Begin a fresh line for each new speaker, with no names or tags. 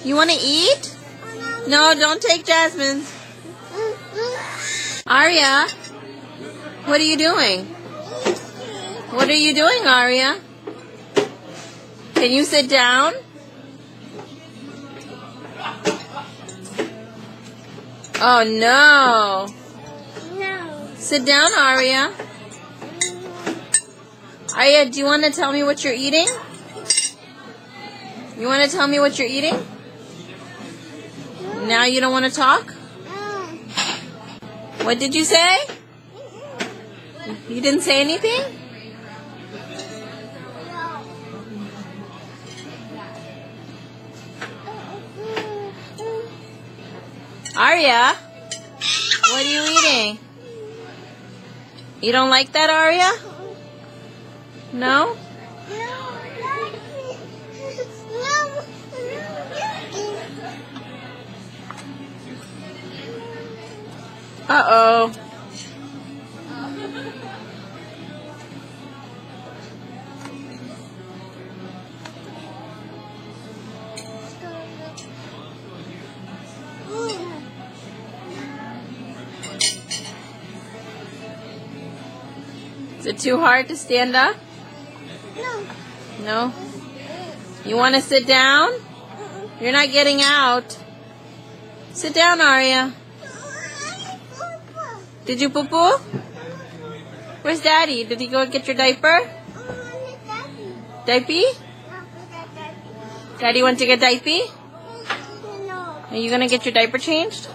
You want to eat? No, don't take Jasmine's. Arya, what are you doing? What are you doing, Arya? Can you sit down? Oh, no.
No.
Sit down, Arya. Arya, do you want to tell me what you're eating? You want to tell me what you're eating? Now you don't want to talk? What did you say? You didn't say anything? Arya, what are you eating? You don't like that, Arya? No? Uh-oh. Is it too hard to stand up?
No.
No? You want to sit down? You're not getting out. Sit down, Arya. Did you poo-poo? Where's Daddy? Did he go get your diaper? Diaper? Daddy went to get diaper?
No.
Are you going to get your diaper changed?